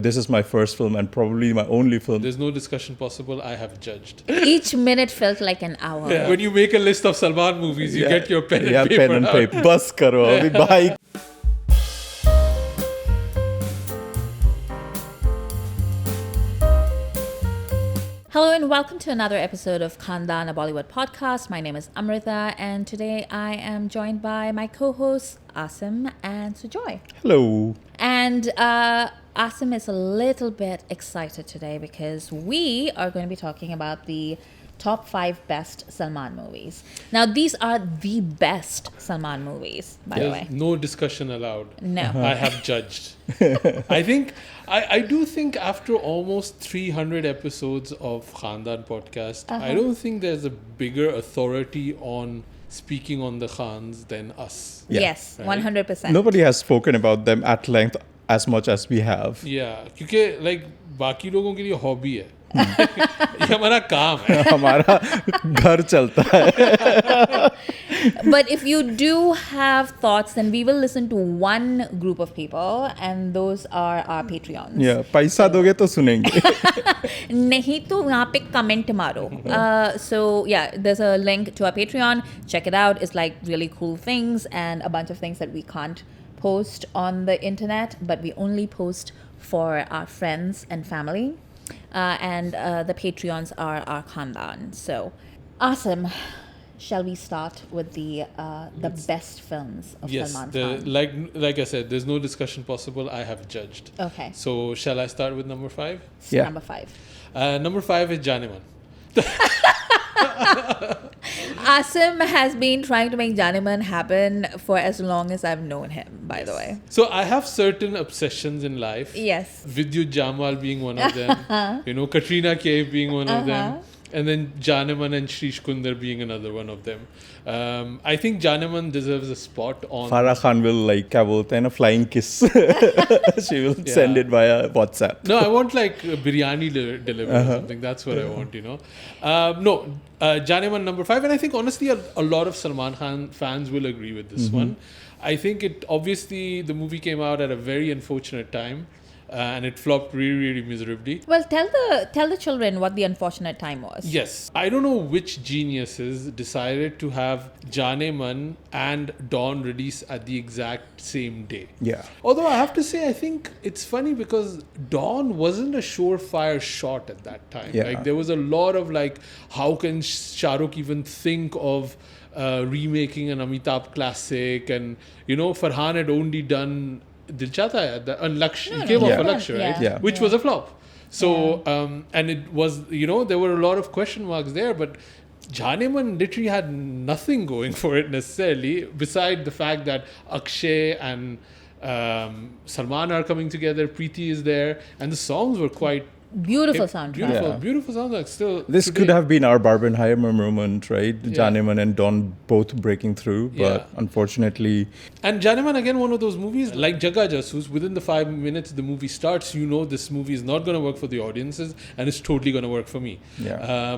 This is my first film and probably my only film. There's no discussion possible. I have judged. Each minute felt like an hour. Yeah. When you make a list of Salman movies, you get your pen and paper. pen and paper. Bus karo, abhi bhai. Hello and welcome to another episode of Khandaan, a Bollywood podcast. My name is Amrita and today I am joined by my co-hosts Asim and Sujoy. Hello. And Asim is a little bit excited today because we are going to be talking about the top 5 best Salman movies. Now, these are the best Salman movies, by the way. No discussion allowed. No. I have judged. I do think after almost 300 episodes of Khandaan Podcast, I don't think there's a bigger authority on speaking on the Khans than us. Yeah. Yes, Right? 100%. Nobody has spoken about them at length as much as we have. Yeah, क्योंकि like बाकी लोगों के लिए hobby है. ये हमारा काम है. हमारा घर चलता है. But if you do have thoughts, then we will listen to one group of people, and those are our Patreons. Yeah, पैसा दोगे तो सुनेंगे. नहीं तो यहाँ पे comment मारो. So yeah, there's a link to our Patreon. Check it out. It's like really cool things and a bunch of things that we can't post on the internet, but we only post for our friends and family. And the Patreons are our Khandaan. So awesome. Shall we start with the best films of Salman Khan? Like I said, there's no discussion possible. I have judged. Okay. So shall I start with number 5? Yeah. Number 5. Number 5 is Jaan-E-Mann. Asim has been trying to make Jaan-E-Mann happen for as long as I've known him, by the way. So I have certain obsessions in life. Yes. Vidyut Jamal being one of them. Katrina Kaif being one of them. And then Jaan-E-Mann and Shrish Kundar being another one of them. I think Jaan-E-Mann deserves a spot on... Farah Khan will like, क्या बोलते हैं ना, flying kiss. She will send it via WhatsApp. No, I want like a biryani delivery or something. That's what I want, Jaan-E-Mann number 5. And I think honestly a lot of Salman Khan fans will agree with this one. I think the movie came out at a very unfortunate time. And it flopped really, really miserably. Well, tell the children what the unfortunate time was. Yes. I don't know which geniuses decided to have Jaan-E-Mann and Dawn release at the exact same day. Yeah. Although I have to say, I think it's funny because Dawn wasn't a surefire shot at that time. Yeah. Like there was a lot of like, how can Shah Rukh even think of remaking an Amitabh classic? And, Farhan had only done Dil Chahta Hai, and Lakshya, came off a Lakshya, right? Yeah. Which was a flop. So, and it was, there were a lot of question marks there, but Jaan-E-Mann literally had nothing going for it necessarily, beside the fact that Akshay and Salman are coming together, Preeti is there, and the songs were quite... Beautiful soundtrack. Beautiful soundtrack. Still, this today, could have been our Barbenheimer moment, right? Jaan-E-Mann and Dawn both breaking through, but unfortunately... And Jaan-E-Mann, again, one of those movies, like Jaga Jasoos, within the 5 minutes the movie starts, this movie is not going to work for the audiences, and it's totally going to work for me. Yeah.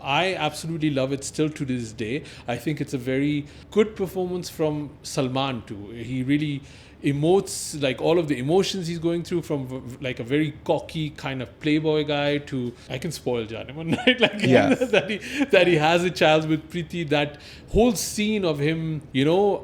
I absolutely love it still to this day. I think it's a very good performance from Salman too. He really emotes like all of the emotions he's going through, from like a very cocky kind of playboy guy to, I can spoil Jaan-E-Mann, right? Like that he has a child with Preeti, that whole scene of him,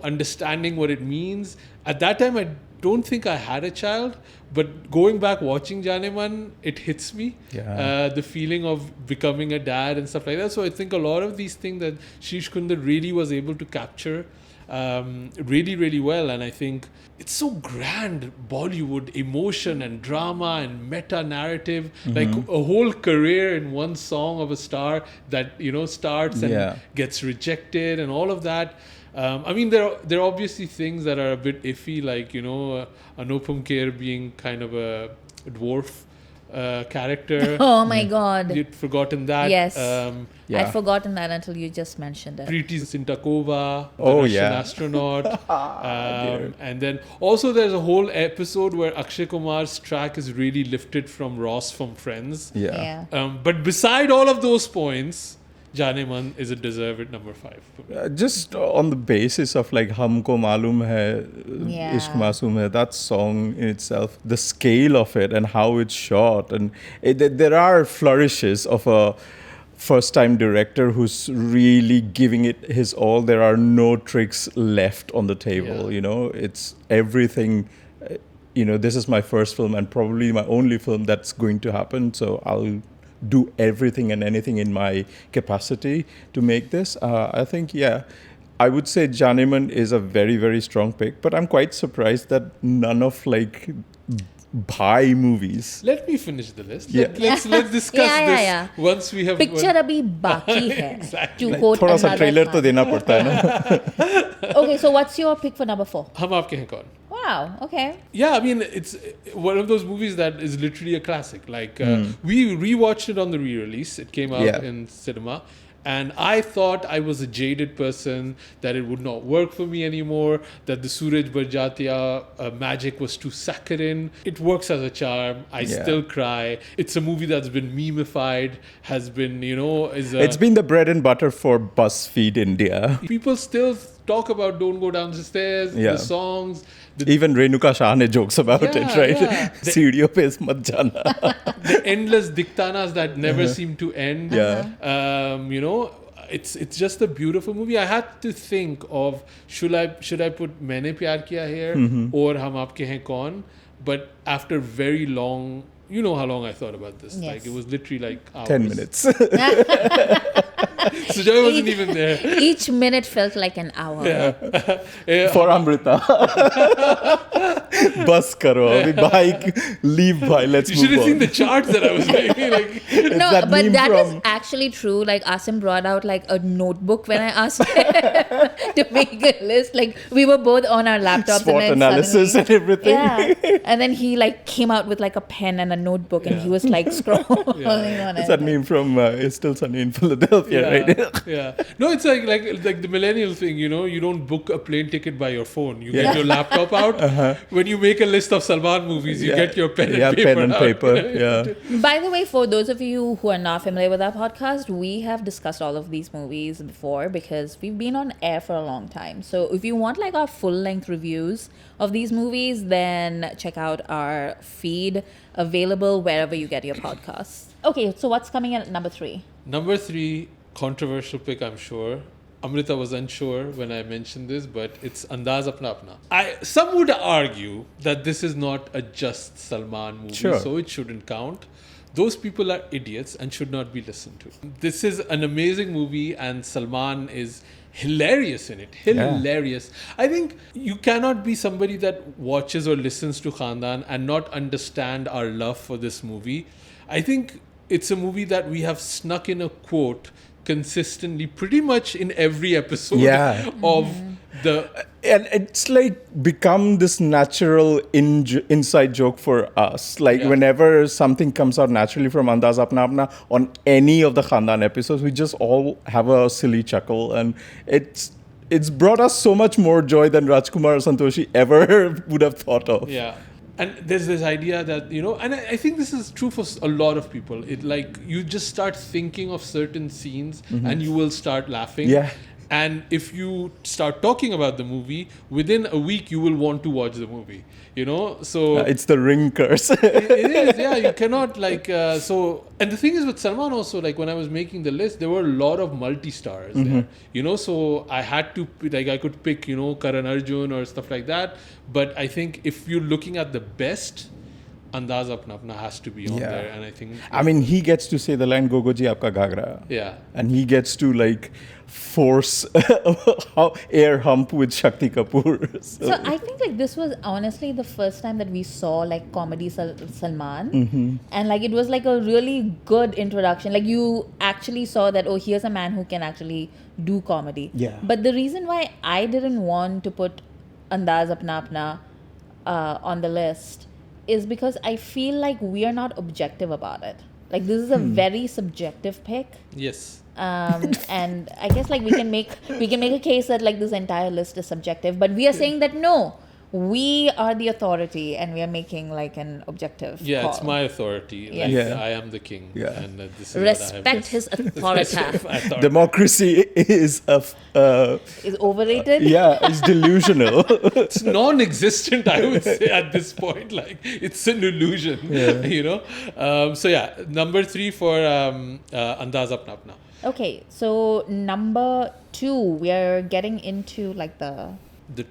understanding what it means. At that time, I don't think I had a child, but going back watching Jaan-E-Mann, it hits me. Yeah. The feeling of becoming a dad and stuff like that. So I think a lot of these things that Shrish Kundar really was able to capture really, really well. And I think it's so grand, Bollywood emotion and drama and meta narrative, like a whole career in one song of a star that, starts and gets rejected and all of that. I mean, there are obviously things that are a bit iffy, like, Anupam Kher being kind of a dwarf character. Oh my God. You'd forgotten that. Yes. I'd forgotten that until you just mentioned it. Preeti Zintakova, the Russian astronaut. And then also there's a whole episode where Akshay Kumar's track is really lifted from Ross from Friends. Yeah. But beside all of those points, Jaan-E-Mann is a deserved number 5. Just on the basis of like Humko Malum Hai, Ishq Masoom Hai, that song in itself, the scale of it and how it's shot, and there are flourishes of a first-time director who's really giving it his all. There are no tricks left on the table, you know. It's everything, you know, this is my first film and probably my only film that's going to happen, so I'll do everything and anything in my capacity to make this. I think, I would say Jaan-E-Mann is a very, very strong pick, but I'm quite surprised that none of like Bhai movies. Let me finish the list. Let's discuss this once we have. Picture abhi baki hai. Exactly. To quote थोड़ा सा trailer तो देना पड़ता है ना. Okay, so what's your pick for number 4? Hum Aapke Hain Kaun. Wow, okay. Yeah, I mean, it's one of those movies that is literally a classic. Like, we rewatched it on the re-release. It came out in cinema. And I thought I was a jaded person, that it would not work for me anymore, that the Suraj Barjatya magic was too saccharine. It works as a charm. I still cry. It's a movie that's been memified, has been, you know... It's been the bread and butter for BuzzFeed India. People still talk about Don't Go Down the Stairs, the songs... Even Renuka Shah ne jokes about it, right? Seediyon pe mat jana. The endless diktanas that never seem to end. You know, it's just a beautiful movie. I had to think of should I put Maine Pyar Kiya here or Hum Aapke Hain Kaun? But after very long, you know how long I thought about this. Like it was literally like hours. 10 minutes. Sujoy wasn't even there. Each minute felt like an hour. For Amrita. Bus karo. Abhi bhai, leave bhai, let's you move on. should have seen the charts that I was making. Like, no, but that is actually true. Like Asim brought out like a notebook when I asked him to make a list. Like we were both on our laptops. SWOT and analysis and everything. Yeah. And then he like came out with like a pen and a notebook and he was like scrolling on it. It's that meme from It's Still Sunny in Philadelphia, right? No, it's like the millennial thing, you know, you don't book a plane ticket by your phone. You get your laptop out. When you make a list of Salman movies, you get your pen and paper. Pen and paper. By the way, for those of you who are not familiar with our podcast, we have discussed all of these movies before because we've been on air for a long time. So if you want like our full-length reviews of these movies, then check out our feed, available wherever you get your podcasts. Okay, so what's coming in at number 3? Number 3, controversial pick, I'm sure. Amrita was unsure when I mentioned this, but it's Andaz Apna Apna. Some would argue that this is not a just Salman movie, so it shouldn't count. Those people are idiots and should not be listened to. This is an amazing movie and Salman is hilarious in it. Hilarious. I think you cannot be somebody that watches or listens to Khandaan and not understand our love for this movie. I think it's a movie that we have snuck in a quote consistently pretty much in every episode of the... And it's like become this natural inside joke for us. Like whenever something comes out naturally from Andaz Apna Apna on any of the Khandaan episodes, we just all have a silly chuckle. And it's brought us so much more joy than Rajkumar or Santoshi ever would have thought of. Yeah. And there's this idea that, you know, and I think this is true for a lot of people. It like, you just start thinking of certain scenes and you will start laughing. Yeah. And if you start talking about the movie, within a week, you will want to watch the movie, you know? So it's the Ring curse. it is, you cannot like, so, and the thing is with Salman also, like when I was making the list, there were a lot of multi-stars there, you know? So I had to, like I could pick, you know, Karan Arjun or stuff like that. But I think if you're looking at the best, Andaz Apna Apna has to be on there. And I think... I mean, he gets to say the line, Gogo ji aapka ghagra. Yeah. And he gets to like force air hump with Shakti Kapoor. So I think like this was honestly the first time that we saw like comedy Salman. And like it was like a really good introduction. Like you actually saw that, oh, here's a man who can actually do comedy. Yeah. But the reason why I didn't want to put Andaz Apna Apna on the list is because I feel like we are not objective about it. Like this is a very subjective pick. Yes. And I guess like we can make a case that like this entire list is subjective, but we are saying that no, we are the authority and we are making like an objective Yeah, call. it's my authority. Yes. Like, Yeah. I am the king. Yeah. And this is what I have Respect his authority. Democracy is Is overrated. is delusional. It's non-existent, I would say, at this point. Like, it's an illusion, you know. So yeah, number 3 for Andaz Apna Apna. Okay, so number 2, we are getting into like the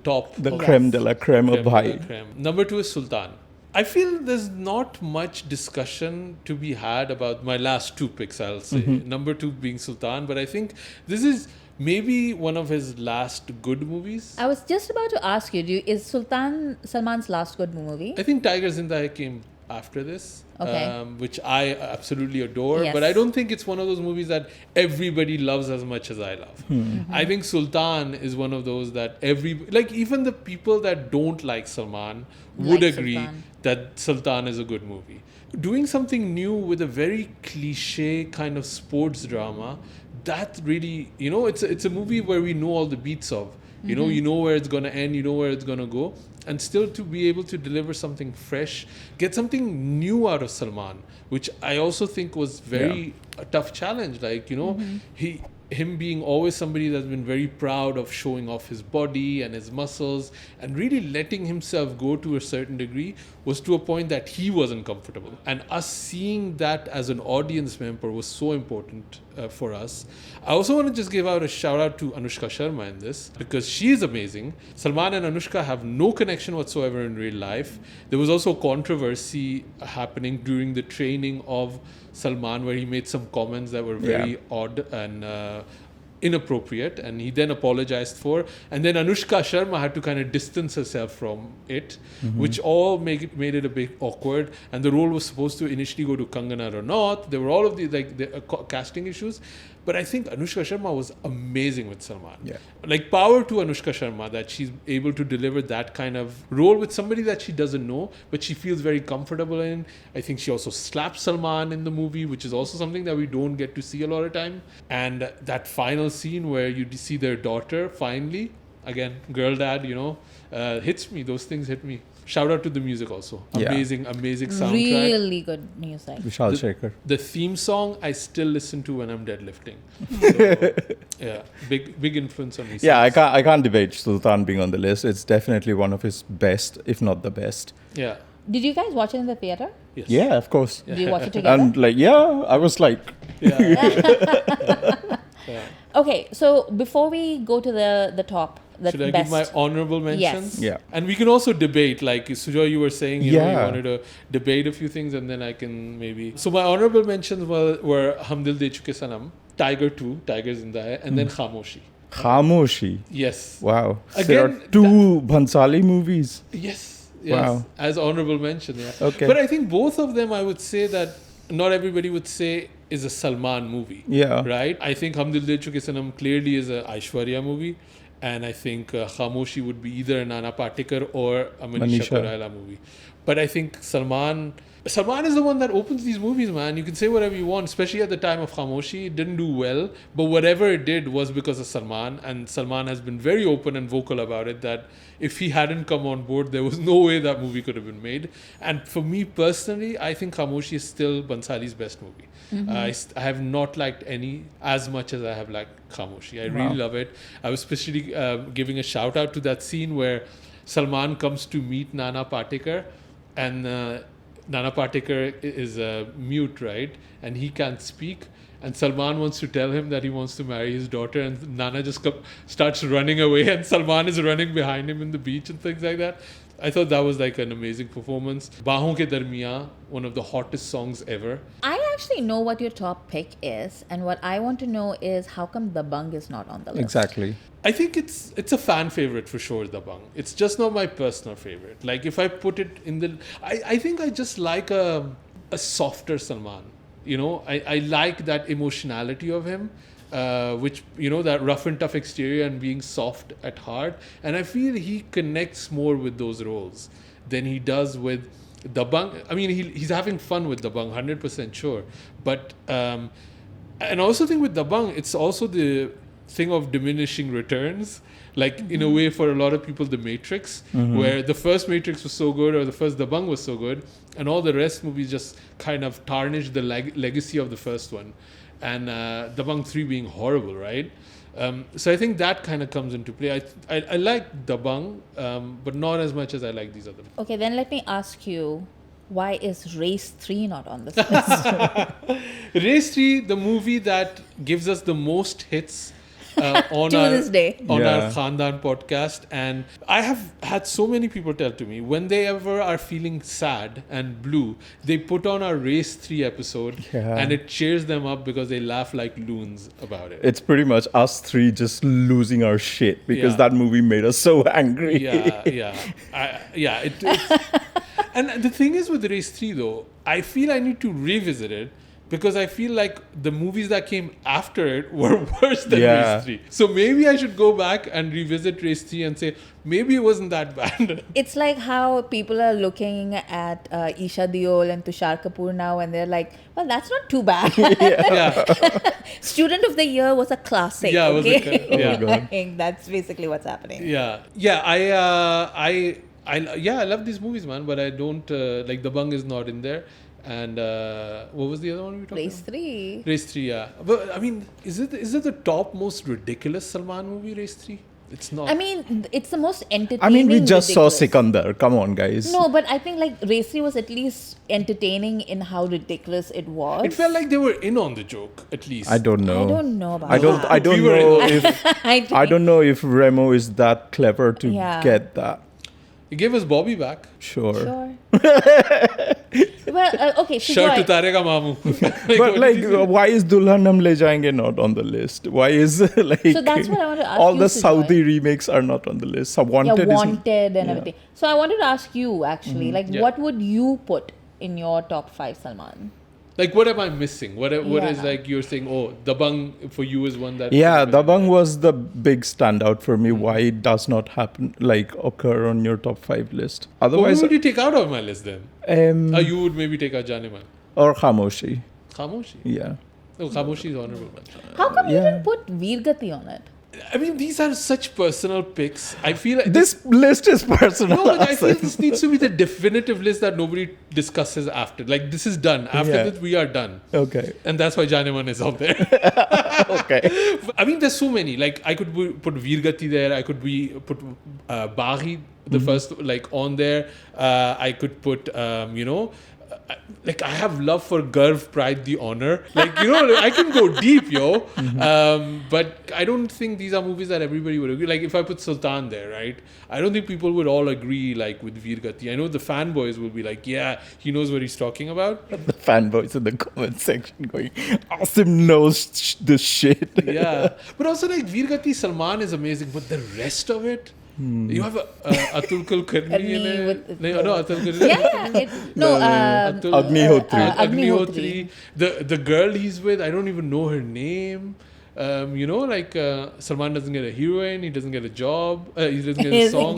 Top. The of creme de la creme of creme de la Bhai. creme. Number 2 is Sultan. I feel there's not much discussion to be had about my last 2 picks, I'll say. Number 2 being Sultan, but I think this is maybe one of his last good movies. I was just about to ask you, is Salman's last good movie? I think Tiger Zinda Hai came after this, Okay. which I absolutely adore. Yes. But I don't think it's one of those movies that everybody loves as much as I love. I think Sultan is one of those that even the people that don't like Salman would Like agree Sultan. that Sultan is a good movie. Doing something new with a very cliche kind of sports drama, that really, you know, it's a movie where we know all the beats of. You know where it's going to end, you know where it's going to go. And still to be able to deliver something fresh, get something new out of Salman, which I also think was very a tough challenge. Like, you know, him being always somebody that's been very proud of showing off his body and his muscles and really letting himself go to a certain degree was to a point that he wasn't comfortable. And us seeing that as an audience member was so important for us. I also want to just give out a shout out to Anushka Sharma in this because she is amazing. Salman and Anushka have no connection whatsoever in real life. There was also controversy happening during the training of Salman where he made some comments that were very odd and inappropriate, and he then apologized for. And then Anushka Sharma had to kind of distance herself from it, which all made it a bit awkward. And the role was supposed to initially go to Kangana Ranaut. There were all of the casting issues. But I think Anushka Sharma was amazing with Salman. Yeah. Like, power to Anushka Sharma that she's able to deliver that kind of role with somebody that she doesn't know, but she feels very comfortable in. I think she also slaps Salman in the movie, which is also something that we don't get to see a lot of time. And that final scene where you see their daughter finally, again, girl dad, you know, hits me. Those things hit me. Shout out to the music also. Yeah. Amazing soundtrack. Really good music. Vishal Shekhar. The theme song I still listen to when I'm deadlifting. So, yeah, big influence on me. Yeah, I can't debate Sultan being on the list. It's definitely one of his best, if not the best. Yeah. Did you guys watch it in the theater? Yes. Yeah, of course. Did you watch it together? And I was like, Yeah. Okay, so before we go to the top, the Should I best. give my honorable mentions? Yeah. And we can also debate, like Sujoy, you were saying, you know, you Yeah. wanted to debate a few things, and then I can maybe. So my honorable mentions were Hum Dil De Chuke Sanam, Tiger 2, Tiger Zinda Hai, and then Khamoshi. Khamoshi. Yes. Wow. Again, there are 2 Bhansali movies. Yes. Wow. As honorable mention, yeah. Okay. But I think both of them, I would say that not everybody would say is a Salman movie. Yeah. Right? I think Hum Dil De Chuke Sanam clearly is a Aishwarya movie. And I think Khamoshi would be either a Nana Patekar or a Manisha Koiraala movie. But I think Salman is the one that opens these movies, man. You can say whatever you want, especially at the time of Khamoshi. It didn't do well, but whatever it did was because of Salman. And Salman has been very open and vocal about it that if he hadn't come on board, there was no way that movie could have been made. And for me personally, I think Khamoshi is still Bansali's best movie. I have not liked any as much as I have liked Khamoshi. I really love it. I was especially giving a shout out to that scene where Salman comes to meet Nana Patekar, and Nana Patekar is mute, right? And he can't speak. And Salman wants to tell him that he wants to marry his daughter, and Nana just starts running away, and Salman is running behind him in the beach and things like that. I thought that was like an amazing performance. Baahon Ke Darmiyan, one of the hottest songs ever. I actually know what your top pick is, and what I want to know is how come Dabangg is not on the list? Exactly. I think it's a fan favorite for sure, Dabangg. It's just not my personal favorite. Like, if I put it in the... I think I just like a softer Salman. You know, I like that emotionality of him, which, you know, that rough and tough exterior and being soft at heart. And I feel he connects more with those roles than he does with Dabangg. I mean, he's having fun with Dabangg, 100% sure. But, and I also think with Dabangg, it's also the thing of diminishing returns. Like, in a way, for a lot of people, The Matrix, where the first Matrix was so good or the first Dabangg was so good, and all the rest movies just kind of tarnished the legacy of the first one. And Dabangg 3 being horrible, right? So I think that kind of comes into play. I like Dabangg, but not as much as I like these other movies. Okay, then let me ask you, why is Race 3 not on this list? Race 3, the movie that gives us the most hits on To this day. our Khandaan podcast. And I have had so many people tell to me, when they ever are feeling sad and blue, they put on our Race 3 episode and it cheers them up because they laugh like loons about it. It's pretty much us three just losing our shit because that movie made us so angry. And the thing is with Race 3 though, I feel I need to revisit it because I feel like the movies that came after it were worse than Race 3. So maybe I should go back and revisit Race 3 and say, maybe it wasn't that bad. It's like how people are looking at Isha Deol and Tushar Kapoor now and they're like, well, that's not too bad. Student of the Year was a classic. Yeah, okay? Oh my God. I think that's basically what's happening. I love these movies, man, but I don't like Dabangg is not in there. And what was the other one we talked Race about? 3. Race 3, yeah. But I mean, is it the top most ridiculous Salman movie, Race 3? It's not. I mean, it's the most entertaining. I mean, we just ridiculous. saw Sikandar. Come on, guys. No, but I think like Race 3 was at least entertaining in how ridiculous it was. It felt like they were in on the joke, at least. I don't know. I don't know about I don't. that. I don't We were know in- if. I I don't know if Remo is that clever to get that. He gave us Bobby back. Sure. Sure. Well, okay, Shirt Sujoy. utarega mamu. But like, why is Dulhan Hum Le Jayenge not on the list? Why is like So that's what I want to ask all you, the Sujoy. Saudi remakes are not on the list? So Wanted Wanted and everything. So I wanted to ask you actually, like, Yeah. what would you put in your top 5 Salman? Like, what am I missing? What is Yeah. like you're saying, oh, Dabangg for you is one that... Yeah, Dabangg was the big standout for me. Why it does not happen, like occur on your top 5 list? What Otherwise, would you take out of my list then? You would maybe take out Jaan-E-Mann. or Khamoshi. Khamoshi? Yeah. No, Khamoshi is honorable mention. How come you Yeah. didn't put Veergati on it? I mean, these are such personal picks. I feel like... This list is personal. No, but I feel this needs to be the definitive list that nobody discusses after. Like, this is done. After this, we are done. Okay. And that's why Jaan-E-Mann is out there. Okay. I mean, there's so many. Like, I could put Veergati there. I could put Baghi, the first, like, on there. I could put, like, I have love for Garv, Pride, the Honor. Like, I can go deep, yo. But I don't think these are movies that everybody would agree. Like, if I put Sultan there, right? I don't think people would all agree, like, with Veergati. I know the fanboys will be like, yeah, he knows what he's talking about. The fanboys in the comment section going, Asim knows this shit. Yeah. But also, like, Veergati Salman is amazing. But the rest of it... You have Atul Kulkarni in it. No, Atul Kulkarni. Agnihotri. Agnihotri. The girl he's with, I don't even know her name. Salman doesn't get a heroine. He doesn't get a job. He doesn't get a song.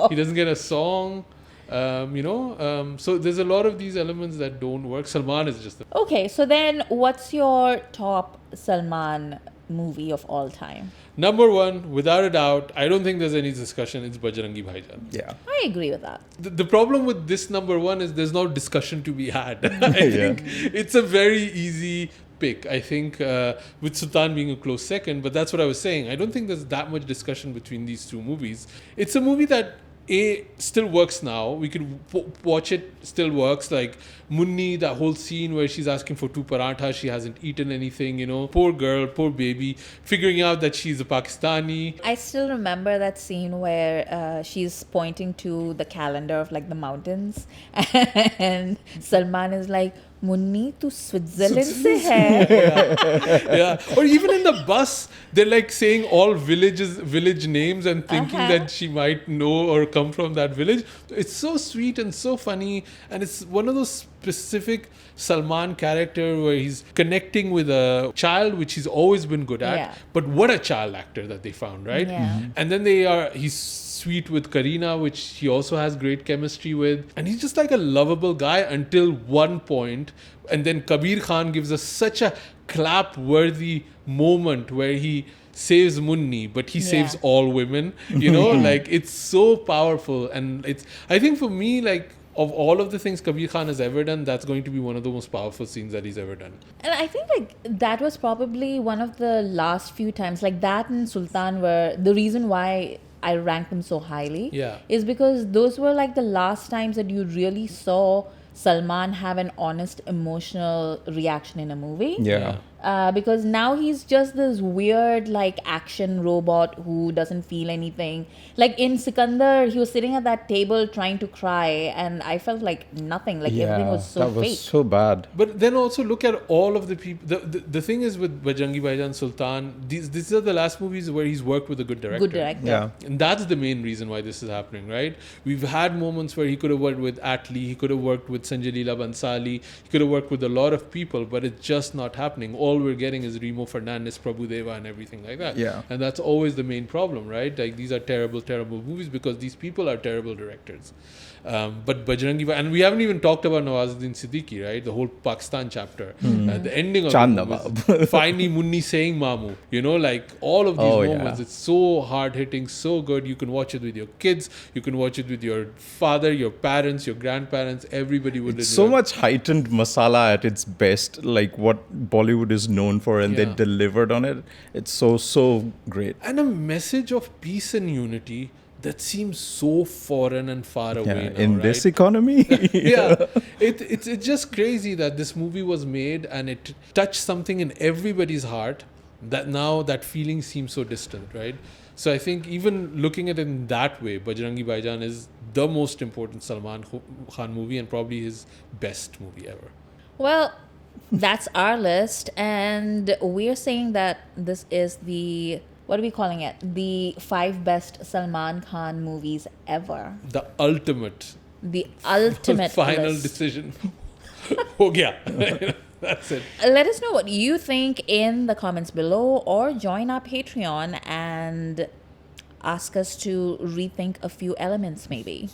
He doesn't get a song. So there's a lot of these elements that don't work. Salman is just... Okay, so then what's your top Salman movie of all time? Number one, without a doubt, I don't think there's any discussion, it's Bajrangi Bhaijaan. Yeah. I agree with that. The problem with this number one is there's no discussion to be had. I think it's a very easy pick. I think with Sultan being a close second, but that's what I was saying. I don't think there's that much discussion between these two movies. It's a movie that still works now. We could watch it, still works. Like Munni, that whole scene where she's asking for 2 parathas, she hasn't eaten anything, Poor girl, poor baby, figuring out that she's a Pakistani. I still remember that scene where she's pointing to the calendar of like the mountains and Salman is like, Munni, tu Switzerland se hai. Yeah. Or even in the bus, they're like saying all village names and thinking that she might know or come from that village. It's so sweet and so funny. And it's one of those specific Salman character where he's connecting with a child, which he's always been good at. Yeah. But what a child actor that they found, right? Yeah. And then he's sweet with Kareena, which he also has great chemistry with. And he's just like a lovable guy until one point. And then Kabir Khan gives us such a clap-worthy moment where he saves Munni, but he saves Yeah. all women. You know, like it's so powerful, and it's. I think for me, like of all of the things Kabir Khan has ever done, that's going to be one of the most powerful scenes that he's ever done. And I think like that was probably one of the last few times, like that and Sultan were the reason why I ranked them so highly. Yeah. Is because those were like the last times that you really saw Salman have an honest emotional reaction in a movie. Yeah. Because now he's just this weird like action robot who doesn't feel anything. Like in Sikandar, he was sitting at that table trying to cry, and I felt like nothing. Like everything was so that was fake. so bad. But then also look at all of the people. The thing is with Bajrangi Bhaijaan, Sultan, these are the last movies where he's worked with a good director. Good director. Yeah. And that's the main reason why this is happening, right? We've had moments where he could have worked with Atlee, he could have worked with Sanjay Leela Bansali, he could have worked with a lot of people, but it's just not happening. All we're getting is Remo Fernandez, Prabhudeva, and everything like that. Yeah. And that's always the main problem, right? Like these are terrible, terrible movies because these people are terrible directors. But Bajrangi Bhaijaan, and we haven't even talked about Nawazuddin Siddiqui, right? The whole Pakistan chapter. The ending of Chand the movie Nawab. is finally Munni saying Mamu. You know, like all of these Oh, moments, yeah. it's so hard hitting, so good. You can watch it with your kids, you can watch it with your father, your parents, your grandparents, everybody would So enjoy. much heightened masala at its best, like what Bollywood is known for, and they Yeah. delivered on it. It's so great. And a message of peace and unity that seems so foreign and far away now, in right? this economy. Yeah, it's just crazy that this movie was made and it touched something in everybody's heart that now that feeling seems so distant, right? So I think even looking at it in that way, Bajrangi Bhaijaan is the most important Salman Khan movie and probably his best movie ever. Well, that's our list, and we're saying that this is the, what are we calling it? The 5 best Salman Khan movies ever. The ultimate The ultimate final list. decision. Ho gaya. That's it. Let us know what you think in the comments below, or join our Patreon and ask us to rethink a few elements maybe.